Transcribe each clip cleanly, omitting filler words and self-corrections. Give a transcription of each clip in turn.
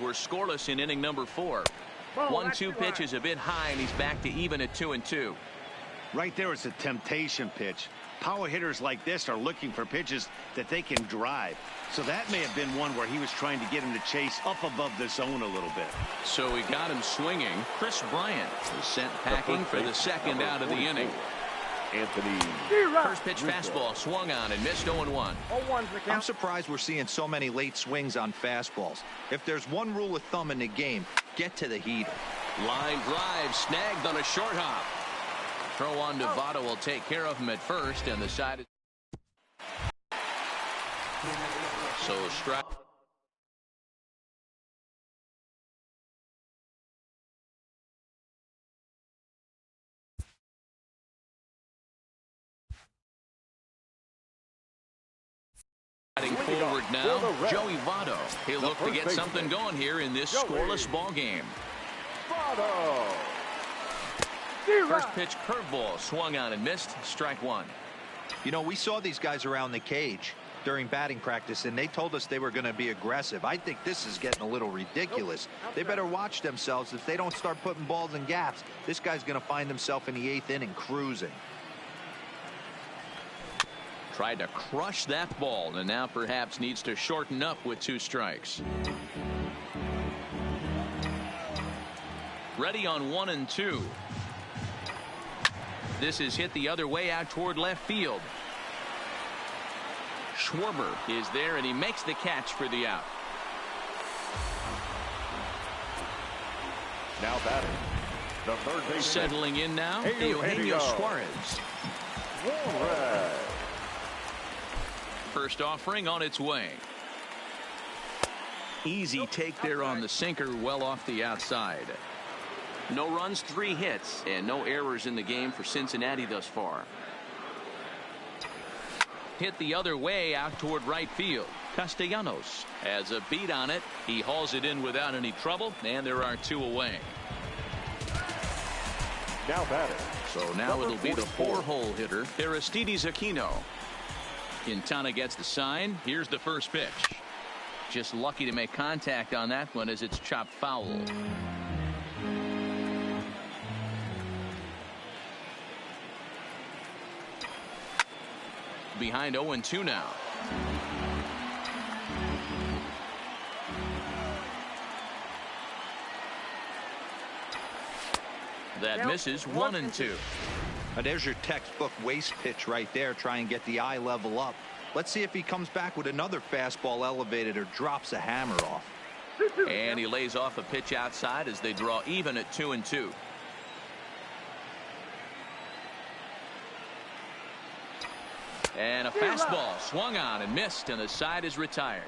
were scoreless in inning number 4. 1-2 pitch is a bit high, and he's back to even at 2-2. Right there is a temptation pitch. Power hitters like this are looking for pitches that they can drive. So that may have been one where he was trying to get him to chase up above the zone a little bit. So he got him swinging. Chris Bryant is sent packing for the second out of the inning. First pitch fastball swung on and missed 0-1. I'm surprised we're seeing so many late swings on fastballs. If there's one rule of thumb in the game, get to the heater. Line drive snagged on a short hop. Throw on to Votto will take care of him at first, and the side is so strike. Heading forward now, Joey Votto. He'll look to get something going here in this scoreless ball game. First pitch curveball swung on and missed. Strike one. You know, we saw these guys around the cage during batting practice, and they told us they were going to be aggressive. I think this is getting a little ridiculous. They better watch themselves. If they don't start putting balls in gaps, this guy's going to find himself in the 8th inning cruising. Tried to crush that ball, and now perhaps needs to shorten up with 2 strikes. Ready on 1-2. This is hit the other way out toward left field. Schwarber is there, and he makes the catch for the out. Now batting, the third baseman. Settling in now, Eugenio Suarez. First offering on its way. Easy take there on the sinker, well off the outside. No runs, 3 hits, and no errors in the game for Cincinnati thus far. Hit the other way out toward right field. Castellanos has a beat on it. He hauls it in without any trouble, and there are 2 away. Now batting. So now it'll be the 4-hole hitter, Aristides Aquino. Quintana gets the sign. Here's the first pitch. Just lucky to make contact on that one as it's chopped foul. Behind 0-2 now. That misses. 1-2. Now there's your textbook waste pitch right there. Try and get the eye level up. Let's see if he comes back with another fastball elevated or drops a hammer off. And he lays off a pitch outside as they draw even at 2-2. And a fastball swung on and missed, and the side is retired.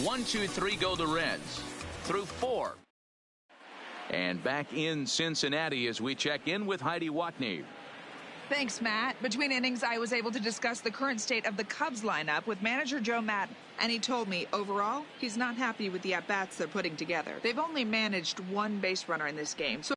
1, 2, 3 go the Reds through 4. And back in Cincinnati as we check in with Heidi Watney. Thanks, Matt. Between innings, I was able to discuss the current state of the Cubs lineup with manager Joe Maddon. And he told me, overall, he's not happy with the at-bats they're putting together. They've only managed 1 base runner in this game. So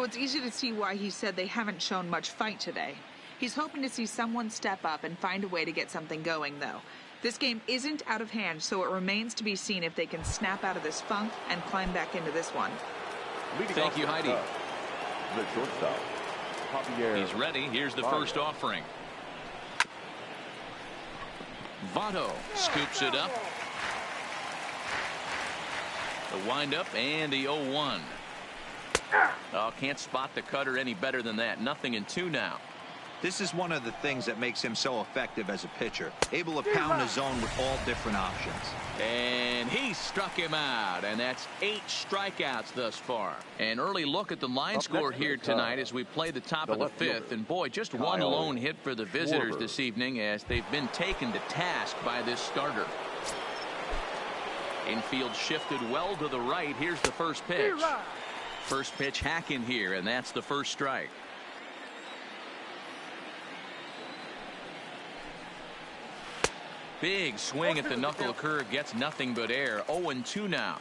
So it's easy to see why he said they haven't shown much fight today. He's hoping to see someone step up and find a way to get something going, though. This game isn't out of hand, so it remains to be seen if they can snap out of this funk and climb back into this one. Thank you, Heidi. The shortstop, Javier. He's ready. Here's the first offering. Votto scoops it up. The windup and the 0-1. Oh, can't spot the cutter any better than that. 0-2 now. This is one of the things that makes him so effective as a pitcher, able to pound the zone with all different options. And he struck him out, and that's 8 strikeouts thus far. An early look at the line score here tonight as we play the top of the 5th. And boy, just one lone hit for the visitors this evening as they've been taken to task by this starter. Infield shifted well to the right. Here's the first pitch. First pitch hacking here, and that's the first strike. Big swing at the knuckle curve, gets nothing but air. 0-2 now.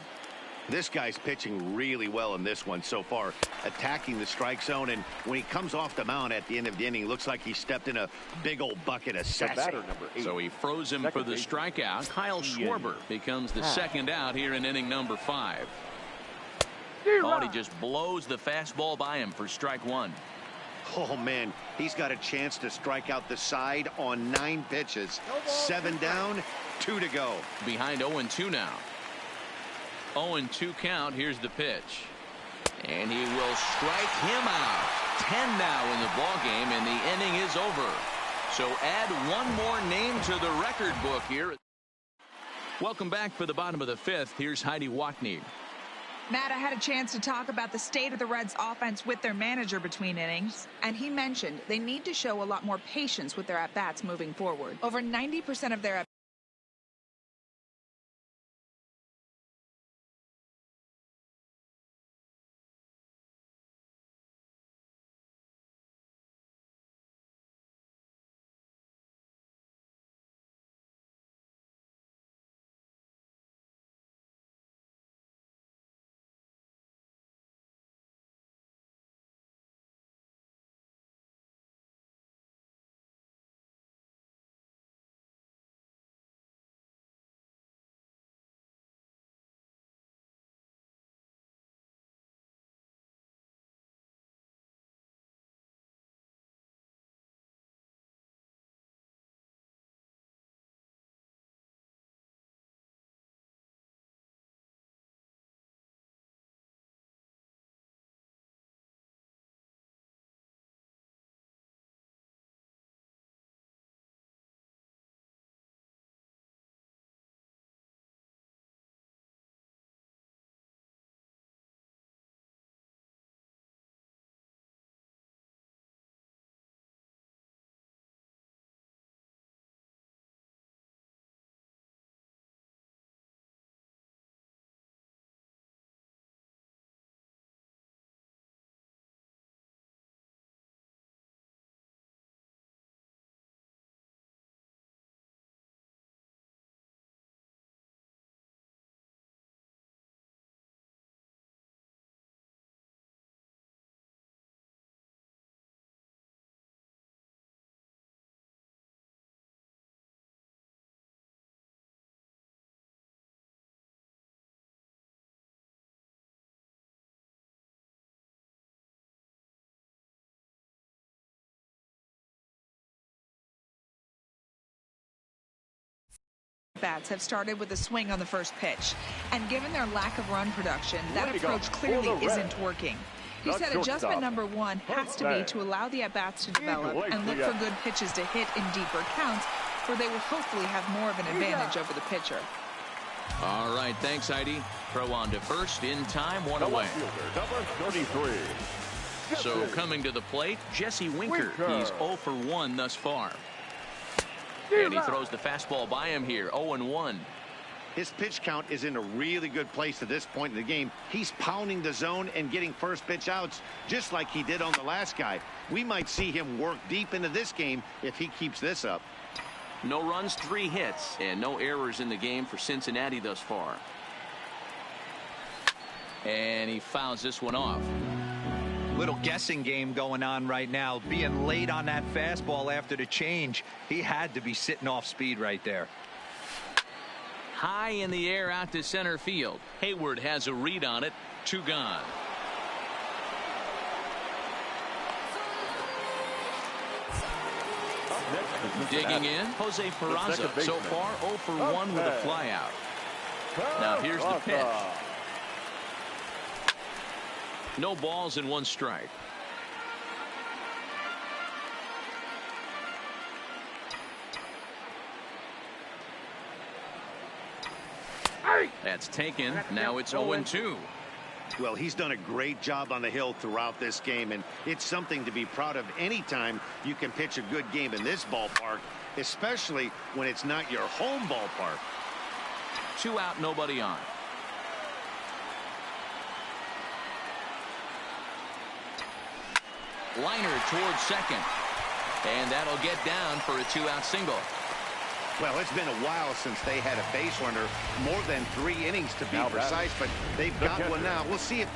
This guy's pitching really well in this one so far, attacking the strike zone, and when he comes off the mound at the end of the inning, looks like he stepped in a big old bucket of sassy. So he froze him for the strikeout. Kyle Schwarber becomes the second out here in inning number 5. Oh, he just blows the fastball by him for strike 1. Oh, man, he's got a chance to strike out the side on 9 pitches. 7 down, 2 to go. Behind 0-2 now. 0-2 count. Here's the pitch. And he will strike him out. 10 now in the ballgame, and the inning is over. So add one more name to the record book here. Welcome back for the bottom of the 5th. Here's Heidi Watney. Matt, I had a chance to talk about the state of the Reds offense with their manager between innings, and he mentioned they need to show a lot more patience with their at-bats moving forward. Over 90% of their bats have started with a swing on the first pitch, and given their lack of run production, that approach clearly isn't working. He said adjustment number 1 has to be to allow the at-bats to develop and look for good pitches to hit in deeper counts, where they will hopefully have more of an advantage over the pitcher. All right, thanks, Heidi. Throw on to first, in time, 1 away. Number 33. So coming to the plate, Jesse Winker. He's 0 for 1 thus far. And he throws the fastball by him here, 0-1. His pitch count is in a really good place at this point in the game. He's pounding the zone and getting first pitch outs just like he did on the last guy. We might see him work deep into this game if he keeps this up. No runs, 3 hits, and no errors in the game for Cincinnati thus far. And he fouls this one off. Little guessing game going on right now. Being late on that fastball after the change. He had to be sitting off speed right there. High in the air out to center field. Hayward has a read on it. 2 gone. Digging in, Jose Peraza. So far, 0 for 1 with a flyout. Now here's the pitch. No balls and 1 strike. That's taken. Now it's 0-2. Well, he's done a great job on the hill throughout this game, and it's something to be proud of anytime you can pitch a good game in this ballpark, especially when it's not your home ballpark. 2 out, nobody on. Liner towards second. And that'll get down for a 2-out single. Well, it's been a while since they had a base runner, more than 3 innings to be precise, but they've got one now. We'll see if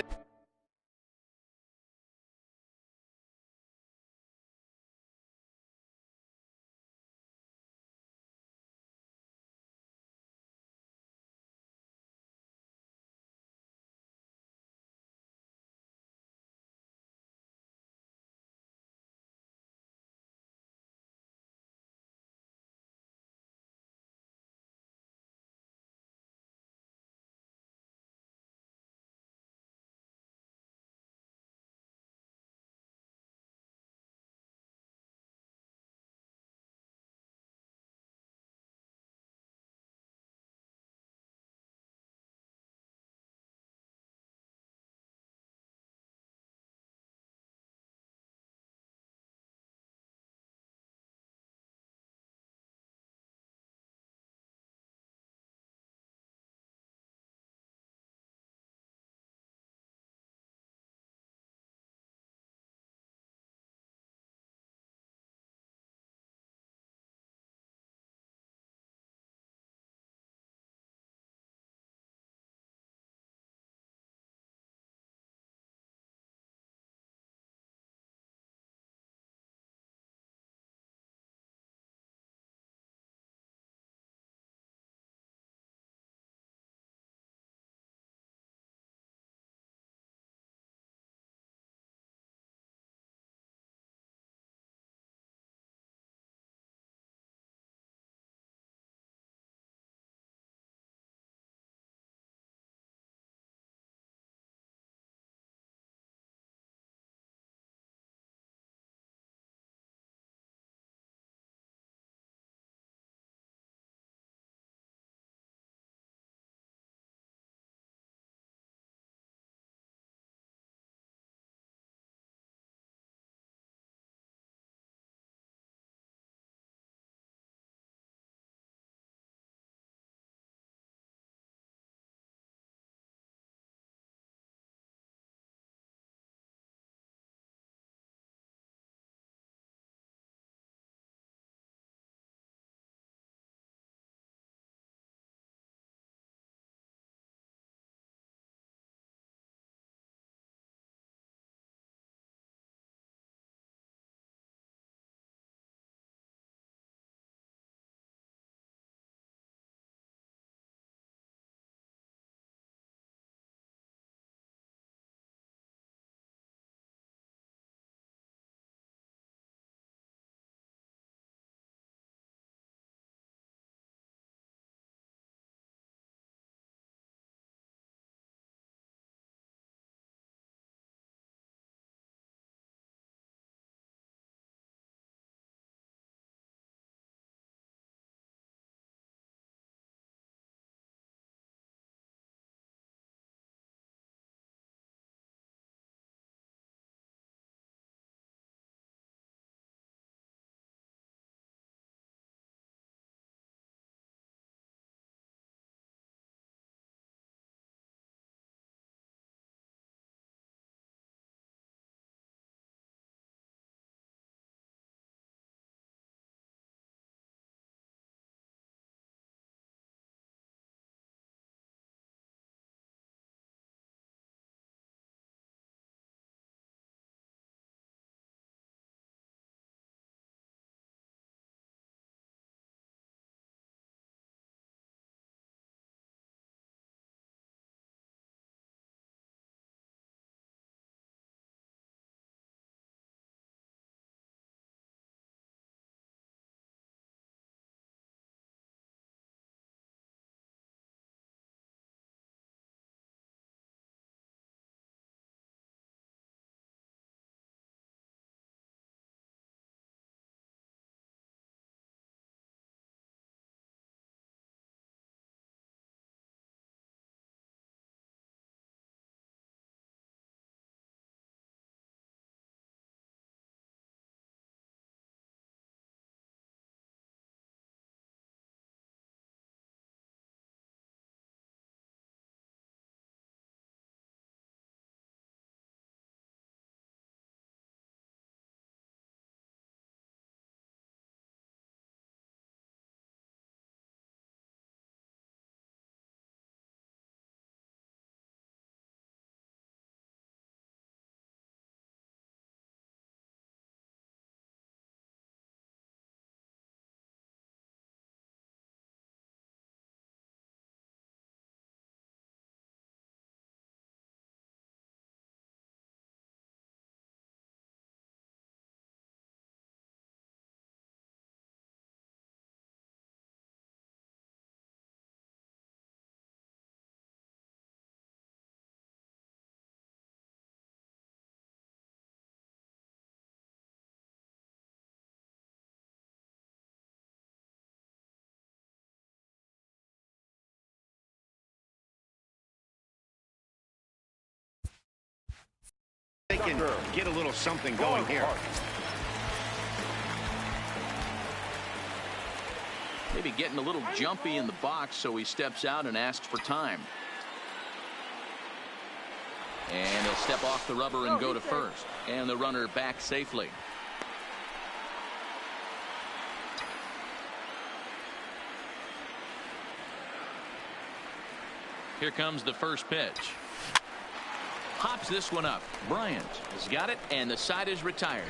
can get a little something going here. Maybe getting a little jumpy in the box, so he steps out and asks for time. And he'll step off the rubber and go to first. And the runner back safely. Here comes the first pitch. Hops this one up. Bryant has got it, and the side is retired.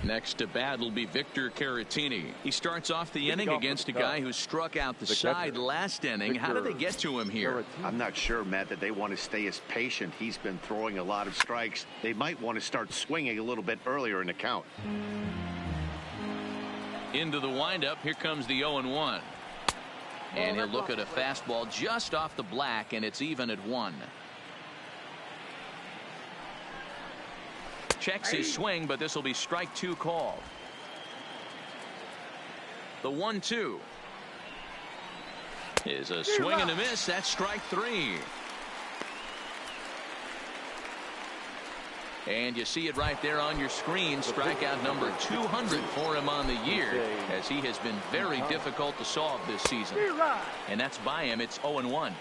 Next to bat will be Victor Caratini. He starts off the inning against a guy who struck out the side last inning. How did they get to him here? I'm not sure, Matt, that they want to stay as patient. He's been throwing a lot of strikes. They might want to start swinging a little bit earlier in the count. Into the windup. Here comes the 0-1. And he'll look at a fastball just off the black, and it's even at 1. Checks his swing, but this will be strike 2 called. The 1-2 is a swing and a miss. That's strike 3. And you see it right there on your screen. Strikeout number 200 for him on the year, as he has been very difficult to solve this season. And that's by him. It's 0-1.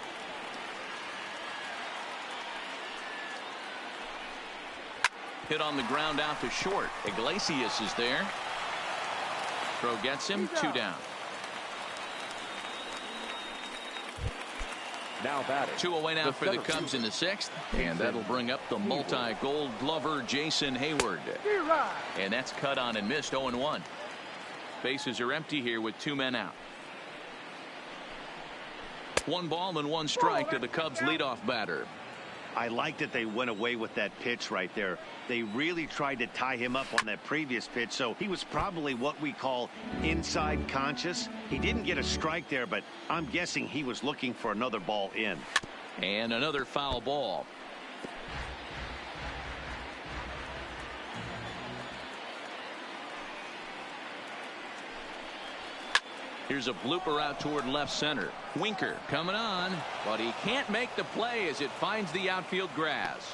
Hit on the ground out to short. Iglesias is there. Throw gets him. 2 down. Now batting. 2 away now for the Cubs in the 6th. And that'll bring up the multi-gold glover Jason Hayward. And that's cut on and missed. 0-1. Bases are empty here with 2 men out. 1 ball and 1 strike to the Cubs leadoff batter. I like that they went away with that pitch right there. They really tried to tie him up on that previous pitch, so he was probably what we call inside conscious. He didn't get a strike there, but I'm guessing he was looking for another ball in. And another foul ball. Here's a blooper out toward left center. Winker coming on, but he can't make the play as it finds the outfield grass.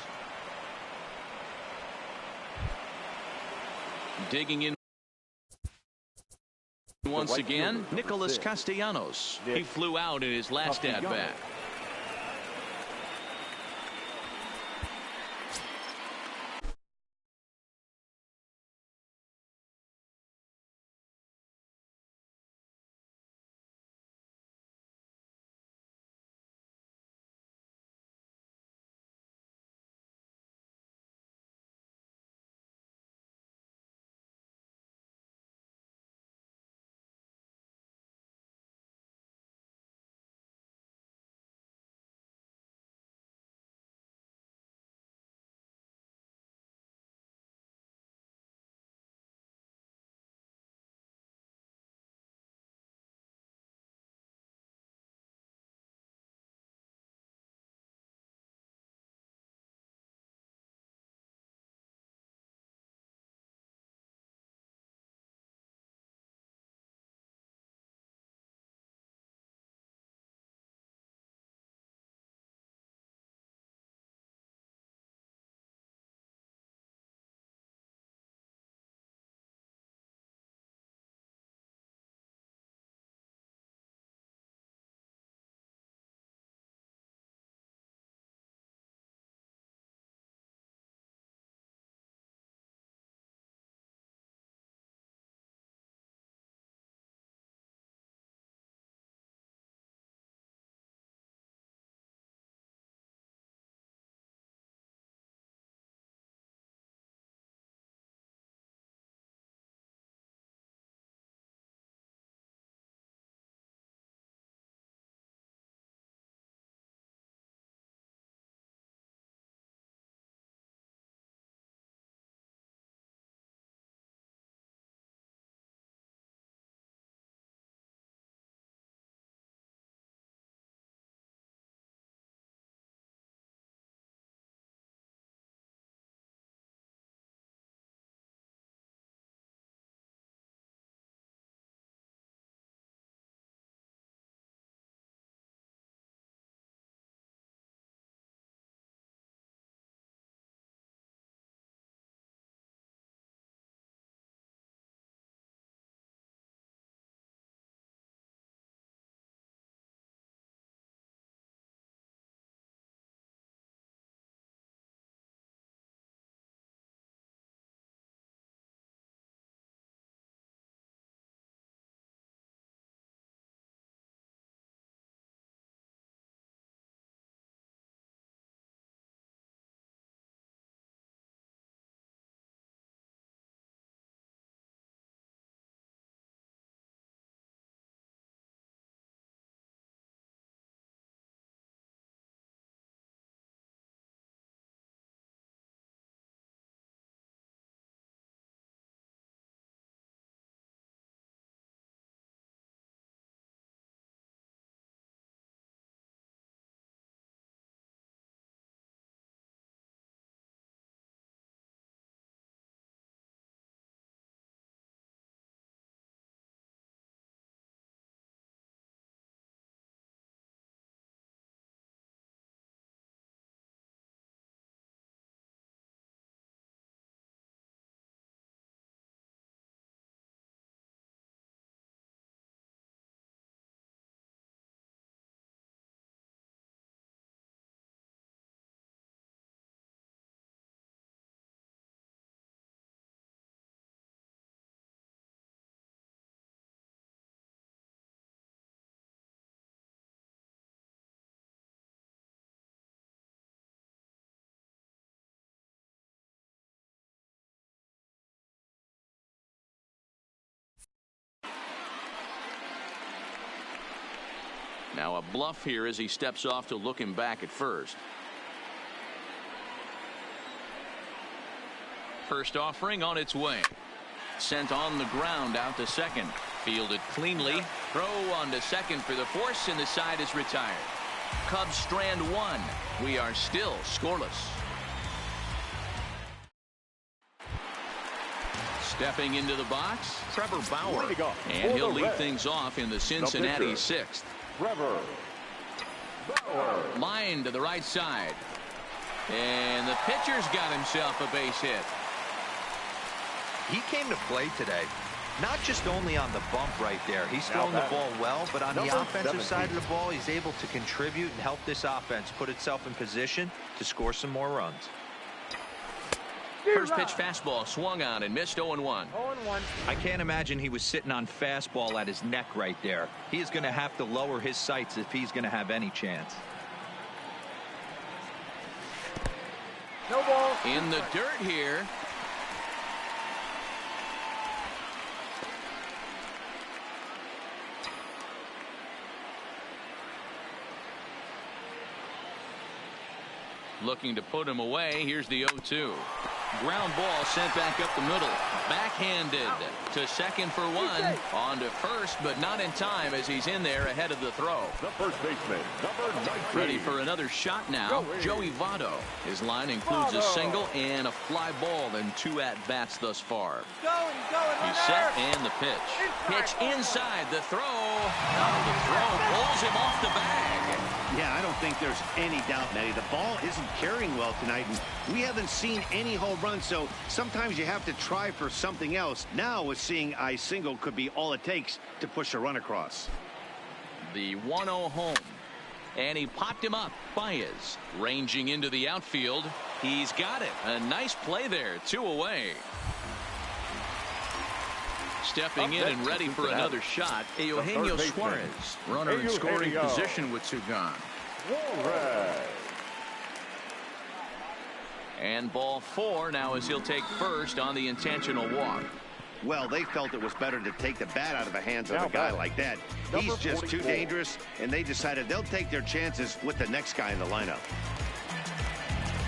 Digging in once again, Nicholas Castellanos. He flew out in his last at-bat. Now a bluff here as he steps off to look him back at first. First offering on its way. Sent on the ground out to second. Fielded cleanly. Throw on to second for the force, and the side is retired. Cubs strand one. We are still scoreless. Stepping into the box, Trevor Bauer. And he'll lead things off in the Cincinnati sixth. Trevor Bauer. Line to the right side. And the pitcher's got himself a base hit. He came to play today, not just only on the bump right there. He's throwing the ball well, but on the offensive side of the ball, he's able to contribute and help this offense put itself in position to score some more runs. First pitch fastball swung on and missed. 0-1. I can't imagine he was sitting on fastball at his neck right there. He is going to have to lower his sights if he's going to have any chance. No ball. In the dirt here. Looking to put him away. Here's the 0-2. Ground ball sent back up the middle. Backhanded to second for one. On to first, but not in time as he's in there ahead of the throw. The first baseman, number 19. Ready for another shot now. Joey Votto. His line includes a single and a fly ball in 2 at-bats thus far. He's set and the pitch. Pitch inside the throw. The throw pulls him off the bag. Yeah, I don't think there's any doubt, Nettie. The ball isn't carrying well tonight, and we haven't seen any home runs, so sometimes you have to try for something else. Now, with seeing I single could be all it takes to push a run across. The 1-0 home. And he popped him up. Baez ranging into the outfield. He's got it. A nice play there. 2 away. Stepping in and ready for another shot, Eugenio Suarez. Runner in scoring position with 2 gone. And ball 4 now as he'll take first on the intentional walk. Well, they felt it was better to take the bat out of the hands of a guy like that. He's just too dangerous, and they decided they'll take their chances with the next guy in the lineup.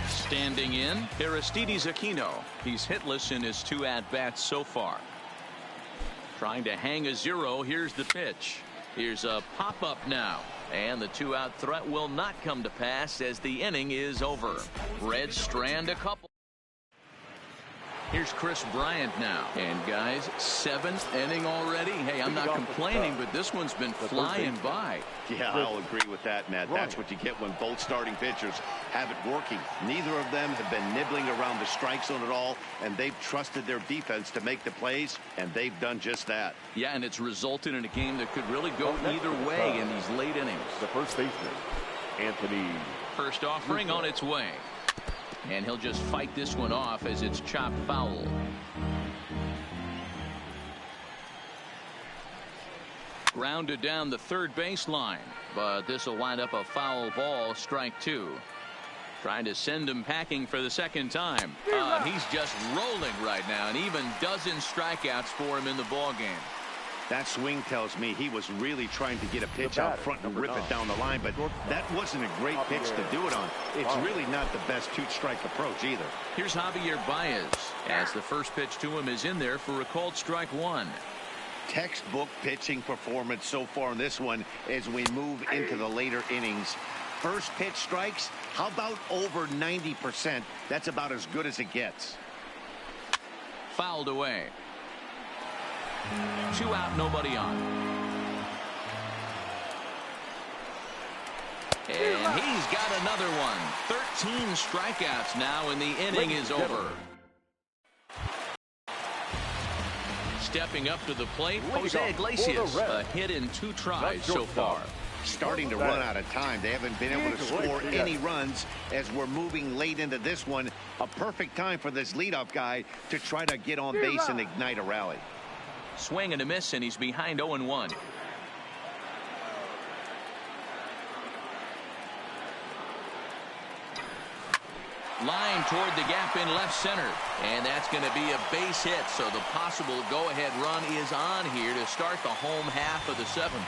Standing in, Aristides Aquino. He's hitless in his 2 at-bats so far. Trying to hang a 0. Here's the pitch. Here's a pop-up now. And the 2-out threat will not come to pass as the inning is over. Reds strand a couple. Here's Chris Bryant now. And guys, 7th inning already. Hey, I'm not complaining, but this one's been flying by. Yeah, I'll agree with that, Matt. That's what you get when both starting pitchers have it working. Neither of them have been nibbling around the strike zone at all, and they've trusted their defense to make the plays, and they've done just that. Yeah, and it's resulted in a game that could really go either way in these late innings. The first baseman, Anthony. First offering on its way. And he'll just fight this one off as it's chopped foul. Grounded down the third baseline, but this will wind up a foul ball. Strike 2. Trying to send him packing for the second time. He's just rolling right now, and even dozen strikeouts for him in the ball game. That swing tells me he was really trying to get a pitch out front and rip it down the line, but that wasn't a great pitch to do it on. It's really not the best 2-strike approach either. Here's Javier Baez as the first pitch to him is in there for a called strike 1. Textbook pitching performance so far in this one as we move into the later innings. First pitch strikes, how about over 90%? That's about as good as it gets. Fouled away. 2 out, nobody on. And he's got another one. 13 strikeouts now, and the inning is over. Stepping up to the plate, Jose Iglesias. A hit in 2 tries so far. Starting to run out of time. They haven't been able to score any runs as we're moving late into this one. A perfect time for this leadoff guy to try to get on base and ignite a rally. Swing and a miss, and he's behind 0-1. Line toward the gap in left center, and that's going to be a base hit, so the possible go-ahead run is on here to start the home half of the 7th.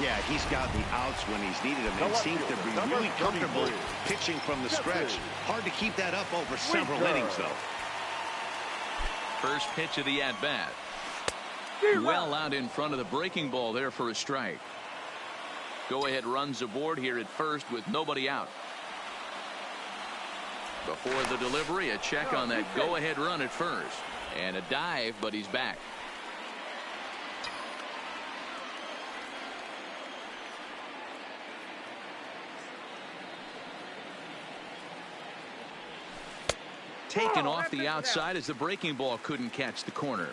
Yeah, he's got the outs when he's needed them and seems to be really comfortable pitching from the stretch. Hard to keep that up over several innings, though. First pitch of the at-bat. Well out in front of the breaking ball there for a strike. Go-ahead runs aboard here at first with nobody out. Before the delivery, a check on that go-ahead run at first. And a dive, but he's back. Taken off the outside as the breaking ball couldn't catch the corner.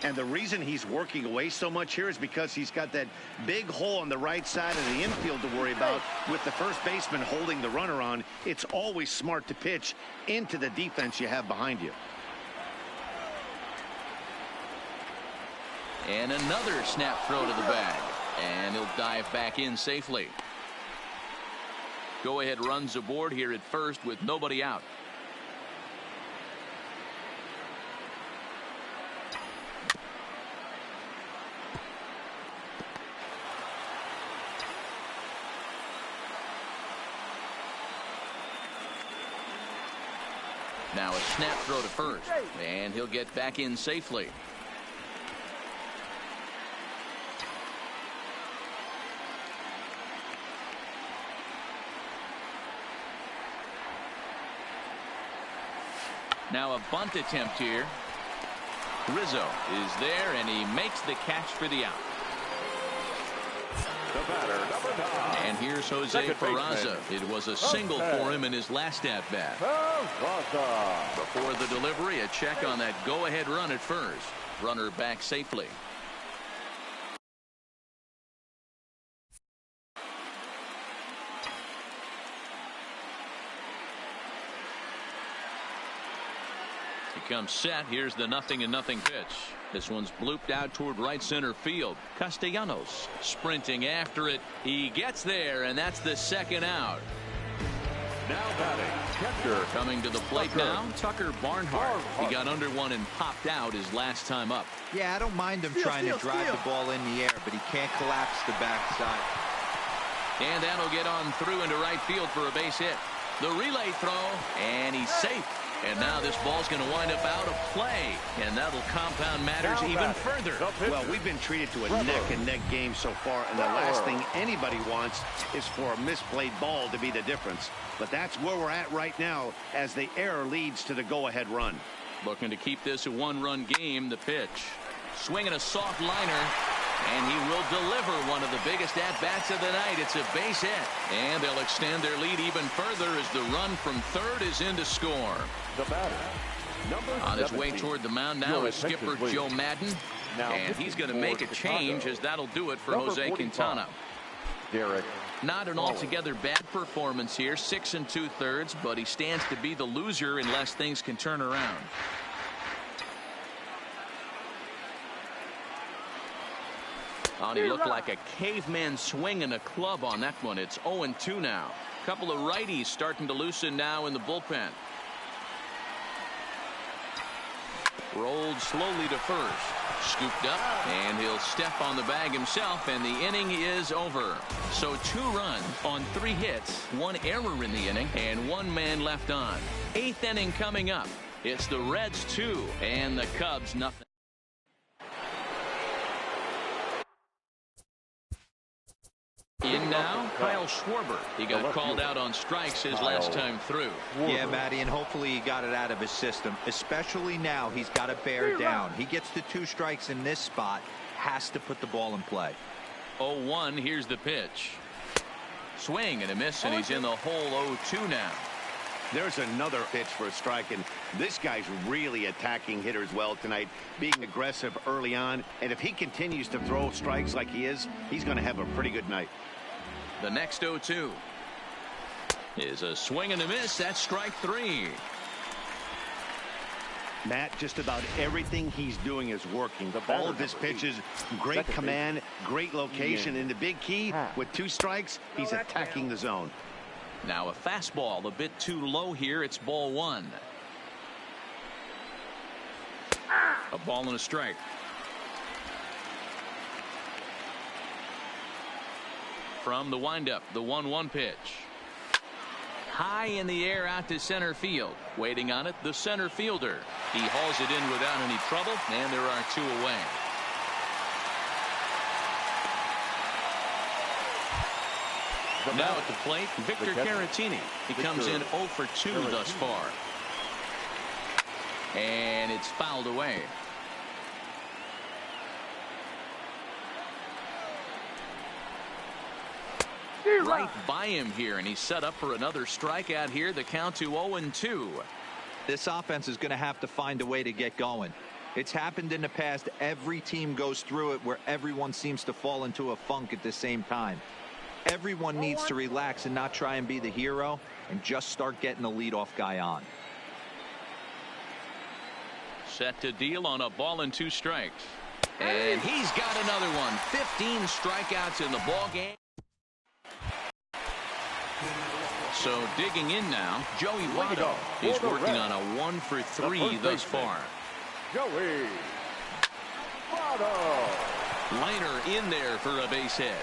And the reason he's working away so much here is because he's got that big hole on the right side of the infield to worry about. With the first baseman holding the runner on, it's always smart to pitch into the defense you have behind you. And another snap throw to the bag. And he'll dive back in safely. Go-ahead runs aboard here at first with nobody out. Now a snap throw to first, and he'll get back in safely. Now a bunt attempt here. Rizzo is there, and he makes the catch for the out. The batter, number 9. And here's Jose Peraza. It was a single for him in his last at-bat. Before the delivery, a check on that go-ahead run at first. Runner back safely. He comes set. Here's the 0-0 pitch. This one's blooped out toward right center field. Castellanos sprinting after it. He gets there, and that's the second out. Now batting, catcher. Coming to the plate now, Tucker Barnhart. He got under one and popped out his last time up. Yeah, I don't mind him trying to drive the ball in the air, but he can't collapse the backside. And that'll get on through into right field for a base hit. The relay throw, and he's safe. And now this ball's going to wind up out of play, and that'll compound matters even further. Well, we've been treated to a neck-and-neck game so far, and the last thing anybody wants is for a misplayed ball to be the difference. But that's where we're at right now as the error leads to the go-ahead run. Looking to keep this a one-run game. The pitch. Swinging a soft liner. And he will deliver one of the biggest at-bats of the night. It's a base hit. And they'll extend their lead even further as the run from third is in to score. The batter, number on his way 17. toward the mound now is skipper Joe Madden. And he's going to make a change as that'll do it for Jose Quintana. Derek. Not an altogether bad performance here. 6 2/3, but he stands to be the loser unless things can turn around. He looked like a caveman swinging a club on that one. It's 0-2 now. A couple of righties starting to loosen now in the bullpen. Rolled slowly to first. Scooped up, and he'll step on the bag himself, and the inning is over. So 2 runs on 3 hits, 1 error in the inning, and 1 man left on. 8th inning coming up. It's the Reds 2 and the Cubs nothing. In now, Kyle Schwarber. He got called out on strikes his last time through. Yeah, Matty, and hopefully he got it out of his system. Especially now, he's got to bear down. He gets the 2 strikes in this spot, has to put the ball in play. 0-1, here's the pitch. Swing and a miss, and he's in the hole 0-2 now. There's another pitch for a strike, and this guy's really attacking hitters well tonight, being aggressive early on. And if he continues to throw strikes like he is, he's going to have a pretty good night. The next 0-2 is a swing and a miss. That's strike 3. Matt, just about everything he's doing is working. All of his pitches, great command, great location, and the big key, with 2 strikes, he's attacking the zone. Now a fastball a bit too low here. It's ball 1. A ball and a strike. From the windup, the 1-1 pitch. High in the air out to center field. Waiting on it, the center fielder. He hauls it in without any trouble, and there are 2 away. Now at the plate, Victor Caratini. He comes in 0 for 2 thus far. And it's fouled away. Right by him here, and he's set up for another strikeout here. The count to 0-2. This offense is going to have to find a way to get going. It's happened in the past. Every team goes through it where everyone seems to fall into a funk at the same time. Everyone needs to relax and not try and be the hero and just start getting the leadoff guy on. Set to deal on a ball and 2 strikes. And he's got another one. 15 strikeouts in the ball game. So digging in now, Joey Votto. He's working on a 1 for 3 thus far. Joey Votto. Liner in there for a base hit.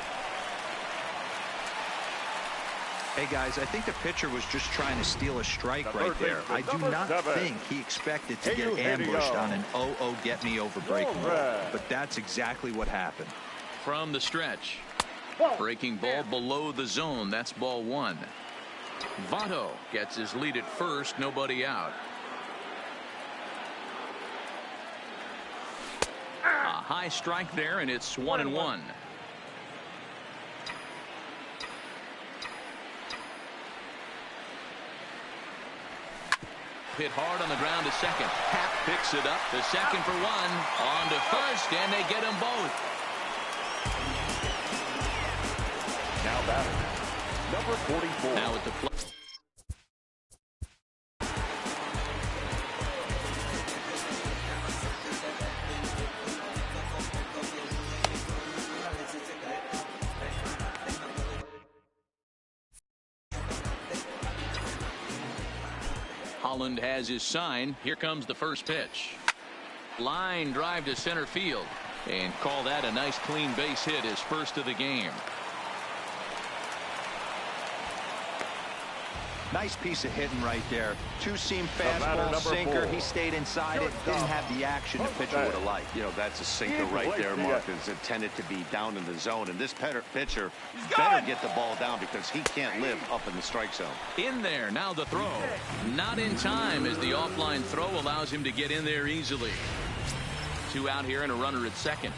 Hey guys, I think the pitcher was just trying to steal a strike right there. I do not think he expected to get ambushed on an 0-0 get me over breaking ball, but that's exactly what happened. From the stretch, breaking ball below the zone. That's ball 1. Votto gets his lead at first, nobody out. A high strike there, and it's 1-1. Hit hard on the ground to second. Happ picks it up. The second for 1. On to first, and they get them both. Now batting, number 44. Now at the plate. Holland has his sign. Here comes the first pitch. Line drive to center field, and call that a nice clean base hit, his first of the game. Nice piece of hitting right there. 2-seam fastball, sinker. 4. He stayed inside it. Didn't have the action the pitcher would have liked. You know, that's a sinker right there, Mark. It's intended to be down in the zone. And this pitcher better get the ball down because he can't live up in the strike zone. In there. Now the throw. Not in time as the offline throw allows him to get in there easily. 2 out here and a runner at second.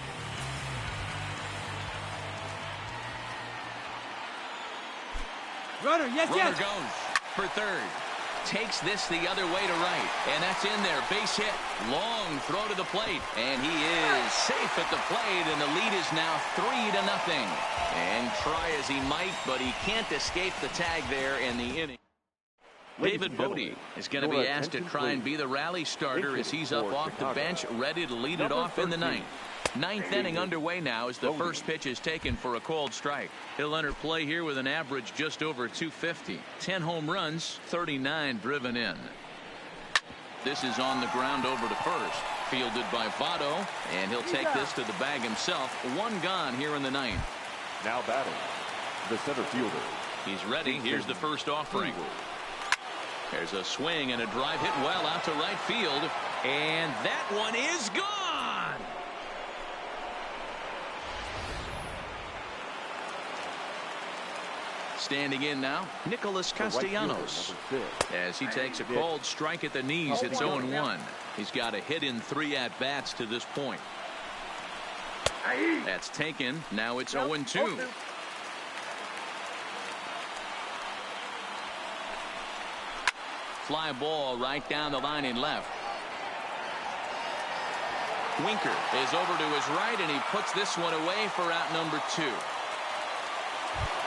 Runner, yes, Runner yes. goes for third. Takes this the other way to right. And that's in there. Base hit. Long throw to the plate. And he is safe at the plate. And the lead is now 3-0. And try as he might, but he can't escape the tag there in the inning. David Bodie is going to be asked to try and be the rally starter as he's up off the bench, ready to lead it off in the ninth. Ninth inning underway now as the first pitch is taken for a called strike. He'll enter play here with an average just over 250. 10 home runs, 39 driven in. This is on the ground over to first. Fielded by Votto, and he'll take this to the bag himself. 1 gone here in the ninth. Now batting, the center fielder. He's ready. Here's the first offering. There's a swing and a drive hit well out to right field, and that one is gone. Standing in now, Nicholas Castellanos, as he takes a called strike at the knees. It's 0-1. He's got a hit in 3 at-bats to this point. That's taken. Now it's 0-2. Fly ball right down the line in left. Winker is over to his right, and he puts this one away for out number 2.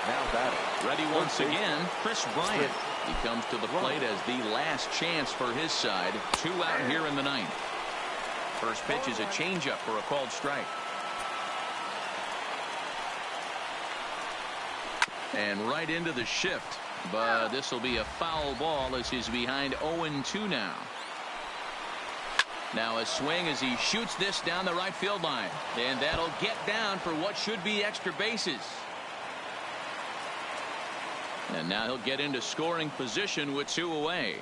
Now batting. Ready once again, Chris Bryant. He comes to the plate as the last chance for his side. 2 out here in the ninth. First pitch is a changeup for a called strike. And right into the shift. But this will be a foul ball as he's behind 0-2 now. Now a swing as he shoots this down the right field line. And that'll get down for what should be extra bases. And now he'll get into scoring position with 2 away.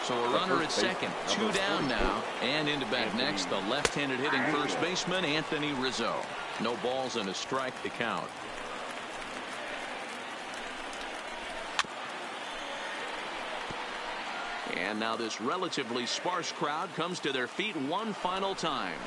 So a runner at second, 2 down now, and into bat next, the left-handed hitting first baseman, Anthony Rizzo. No balls and a strike to count. And now this relatively sparse crowd comes to their feet one final time.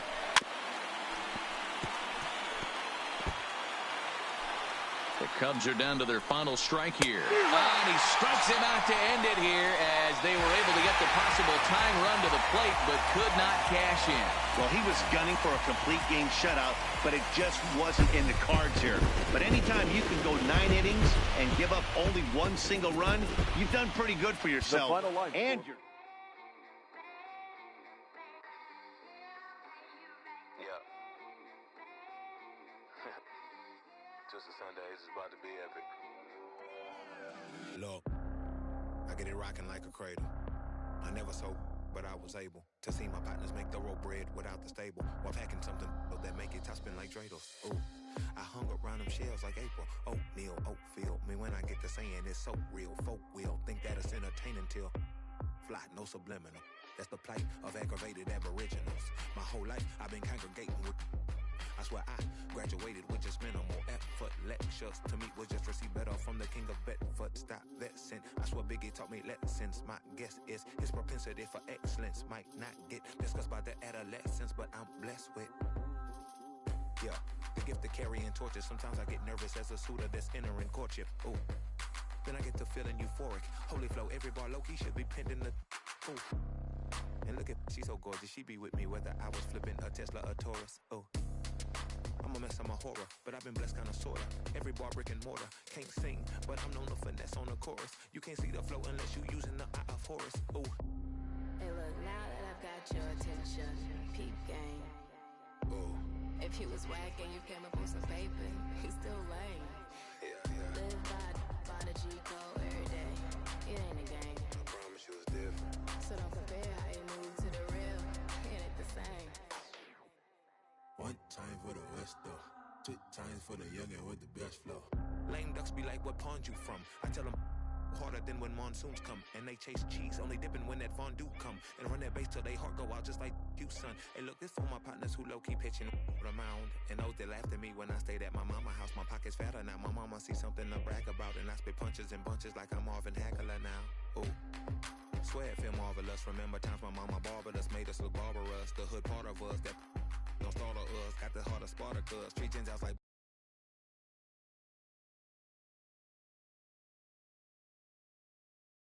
The Cubs are down to their final strike here. And he strikes him out to end it here as they were able to get the possible tying run to the plate but could not cash in. Well, he was gunning for a complete game shutout, but it just wasn't in the cards here. But anytime you can go 9 innings and give up only 1 single run, you've done pretty good for yourself. And you're... Twisted Sundays is about to be epic. Look, I get it rocking like a cradle. I never sold, but I was able to see my partners make thorough bread without the stable while packing something that make it top spin like dreidels. Ooh, I hung around them shells like April. Oatmeal, oatfield. Me when I get to saying it's so real. Folk will think that it's entertaining till fly, no subliminal. That's the plight of aggravated aboriginals. My whole life I've been congregating with. I swear I graduated with just minimal effort. Lectures to me was just receive better from the king of Bedford. Stop vexing. I swear Biggie taught me lessons. My guess is his propensity for excellence might not get discussed by the adolescents, but I'm blessed with, yeah, the gift of carrying torches. Sometimes I get nervous as a suitor that's entering courtship. Ooh, then I get to feeling euphoric. Holy flow, every bar low-key should be pinned in the, ooh. And look at, she's so gorgeous. She be with me whether I was flipping a Tesla or Taurus. Ooh. I'm a mess, I'm a horror, but I've been blessed kinda sorta. Every bar brick and mortar, can't sing, but I'm known to finesse on the chorus. You can't see the flow unless you using the eye of Horus. Ooh. Hey look, now that I've got your attention, peep game. Ooh. If you was whack and you came up with some paper, you still lame. Yeah. Live by the G code every day. It ain't a game. I promise you it's different. So don't compare how you move to the real. It ain't the same. 1 time for the West though, 2 times for the youngin' with the best flow. Lame ducks be like, what pond you from? I tell them harder than when monsoons come, and they chase cheese, only dipping when that fondue come, and run that bass till they heart go out just like you, son. Hey look, this for my partners who low-key pitching around, and those that laughed at me when I stayed at my mama house. My pocket's fatter now, my mama see something to brag about, and I spit punches and bunches like I'm Marvin Hagler now. Ooh. Swear it feel marvelous. Remember times my mama barbered us, made us look barbarous. The hood part of us that don't startle us. Got the heart of Spartacus. Treat gens out like